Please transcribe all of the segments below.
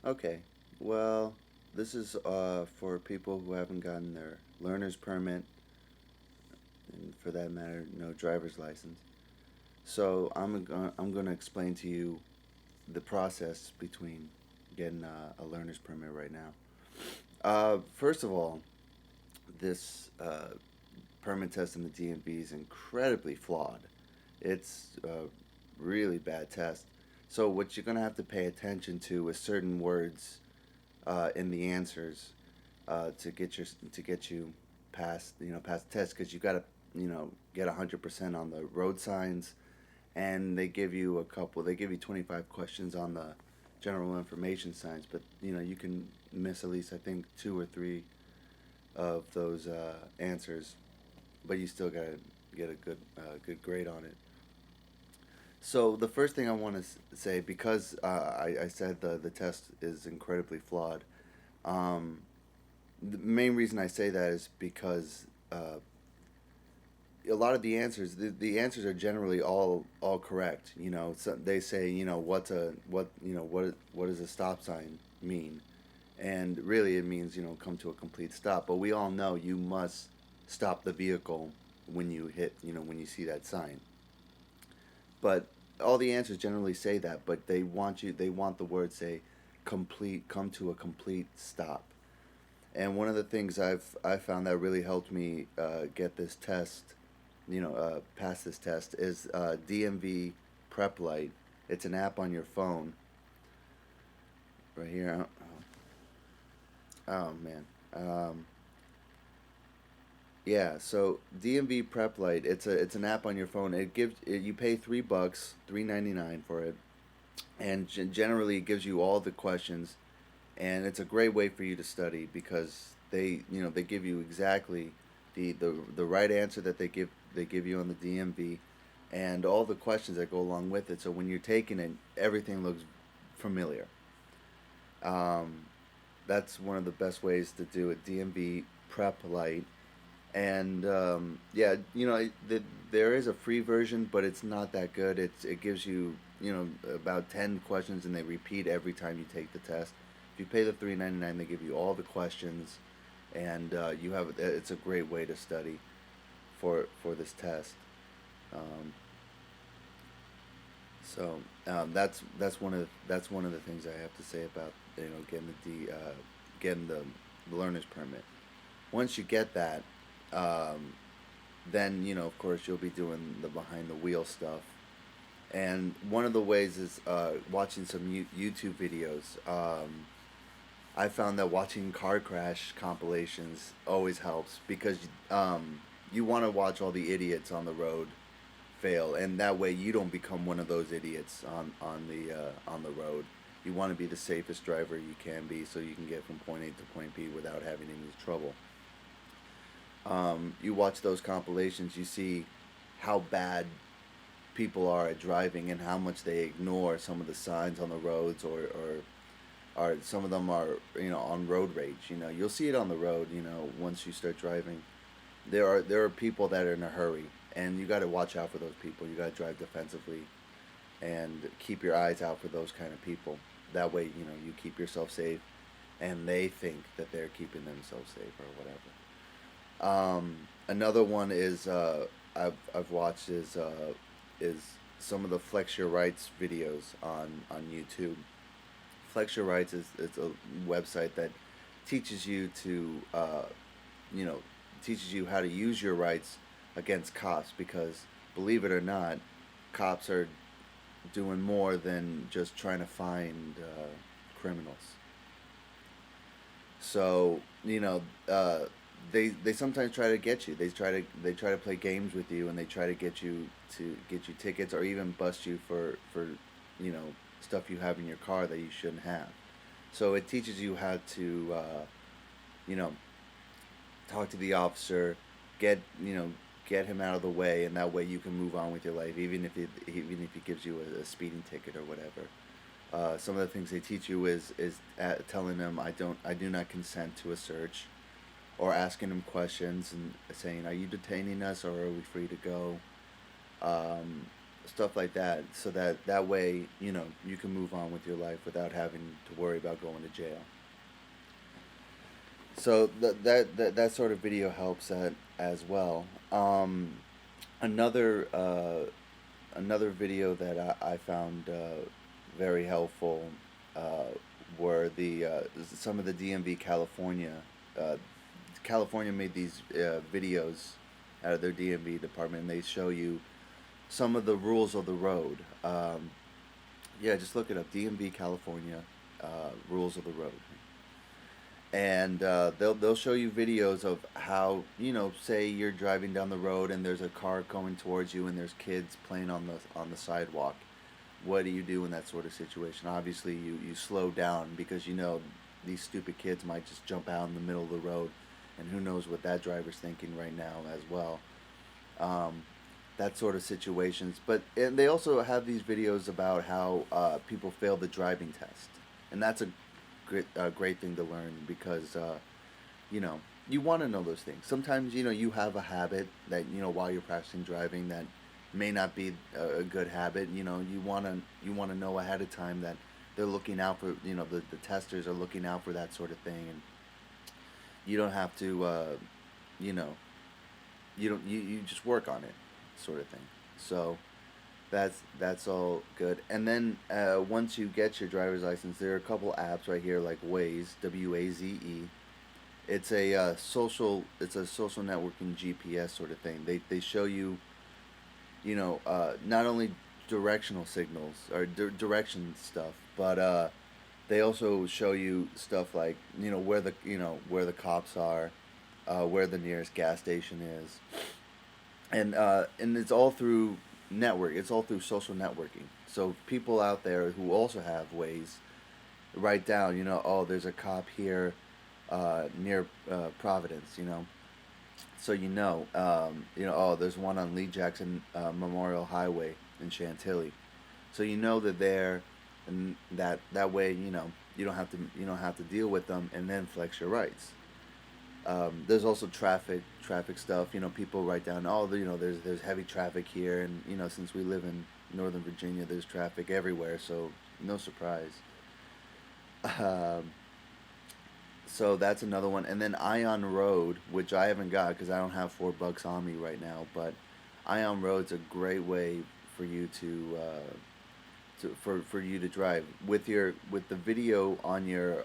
Okay. Well, this is for people who haven't gotten their learner's permit, and for that matter, no driver's license. So I'm gonna explain to you the process between getting a learner's permit right now. First of all, this permit test in the DMV is incredibly flawed. It's a really bad test. So what you're gonna have to pay attention to is certain words in the answers to get you past past the test because you gotta get 100% on the road signs, and they give you a couple. They give you 25 questions on the general information signs, but you can miss at least I think two or three of those answers, but you still gotta get a good grade on it. So the first thing I want to say, because I said the test is incredibly flawed. Um, the main reason I say that is because a lot of the answers are generally all correct. So they say what does a stop sign mean, and really it means come to a complete stop. But we all know you must stop the vehicle when you hit when you see that sign. But all the answers generally say that, but they want the word say complete, come to a complete stop. And one of the things I found that really helped me get this test, pass this test, is DMV Prep Lite. It's an app on your phone right here. Oh man. Yeah, so DMV Prep Lite, it's an app on your phone. You pay $3, 3.99 for it, and generally it gives you all the questions, and it's a great way for you to study because they give you exactly the right answer that they give you on the DMV, and all the questions that go along with it. So when you're taking it, everything looks familiar. Um, that's one of the best ways to do it. DMV Prep Lite. And yeah, there is a free version, but it's not that good. It gives you about 10 questions, and they repeat every time you take the test. If you pay the 3.99, they give you all the questions, and you have it's a great way to study for this test. Um, that's one of the things I have to say about getting the learner's permit. Once you get that, um, then of course you'll be doing the behind the wheel stuff. And one of the ways is watching some YouTube videos. I found that watching car crash compilations always helps because you want to watch all the idiots on the road fail, and that way you don't become one of those idiots on the road. You want to be the safest driver you can be, so you can get from point A to point B without having any trouble. You watch those compilations, you see how bad people are at driving and how much they ignore some of the signs on the roads, or some of them are on road rage. You'll see it on the road. Once you start driving, there are people that are in a hurry, and you got to watch out for those people. You got to drive defensively and keep your eyes out for those kind of people. That way, you keep yourself safe, and they think that they're keeping themselves safe or whatever. Another one is I've watched is some of the Flex Your Rights videos on YouTube. Flex Your Rights is it's a website that teaches you to you know teaches you how to use your rights against cops, because believe it or not, cops are doing more than just trying to find criminals. So they sometimes try to get you. They try to play games with you, and they try to get you tickets, or even bust you for you know stuff you have in your car that you shouldn't have. So it teaches you how to you know talk to the officer, get get him out of the way, and that way you can move on with your life, even if he gives you a speeding ticket or whatever. Some of the things they teach you is telling them I do not consent to a search, or asking them questions and saying, are you detaining us or are we free to go? stuff like that, so that way you can move on with your life without having to worry about going to jail. So that sort of video helps that as well. Another another video that I found very helpful uh, were some of the DMV California. Uh, California made these videos out of their DMV department, and they show you some of the rules of the road. Yeah, just look it up. DMV California rules of the road, and they'll show you videos of how, say you're driving down the road and there's a car coming towards you and there's kids playing on the sidewalk. What do you do in that sort of situation? Obviously, you slow down, because these stupid kids might just jump out in the middle of the road, and who knows what that driver's thinking right now as well. Um, that sort of situations. But and they also have these videos about how people fail the driving test, and that's a great thing to learn, because you know you want to know those things. Sometimes you have a habit that while you're practicing driving that may not be a good habit. You want to know ahead of time that they're looking out for, the testers are looking out for that sort of thing, and you don't have to you know you just work on it, sort of thing. So that's all good. And then once you get your driver's license, there are a couple apps right here, like Waze, WAZE. It's a social networking GPS sort of thing. They show you, not only directional signals or direction stuff, but they also show you stuff like, where the cops are, where the nearest gas station is, and it's all through network. It's all through social networking. So people out there who also have Waze write down, oh, there's a cop here near Providence, so oh, there's one on Lee Jackson Memorial Highway in Chantilly, so that they're, and that way, you don't have to deal with them, and then flex your rights. There's also traffic stuff. People write down, oh, there's heavy traffic here, and since we live in Northern Virginia, there's traffic everywhere, so no surprise. Um, so that's another one, and then IOnRoad, which I haven't got because I don't have $4 on me right now. But IOnRoad's a great way for you for you to drive with the video on your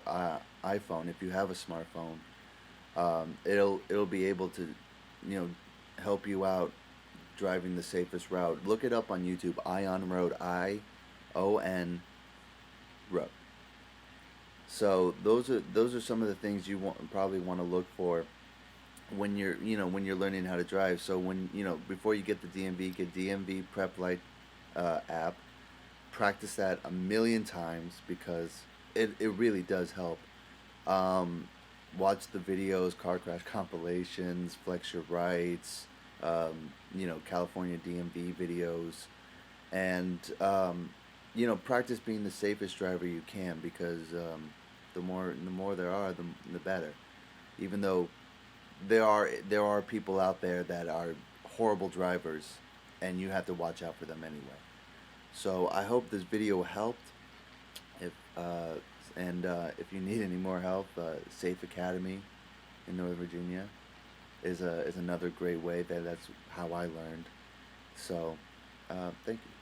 iPhone. If you have a smartphone, it'll be able to, you know, help you out driving the safest route. Look it up on YouTube. IOnRoad, ION road. So those are some of the things you probably want to look for when you're learning how to drive. So before you get the DMV, get DMV Prep Lite app. Practice that a million times, because it really does help. Um, Watch the videos, car crash compilations, flex your rights, California DMV videos, and practice being the safest driver you can, because the more there are, the better. Even though there are people out there that are horrible drivers, and you have to watch out for them anyway. So I hope this video helped. If if you need any more help, Safe Academy in Northern Virginia is another great way. That's how I learned. So thank you.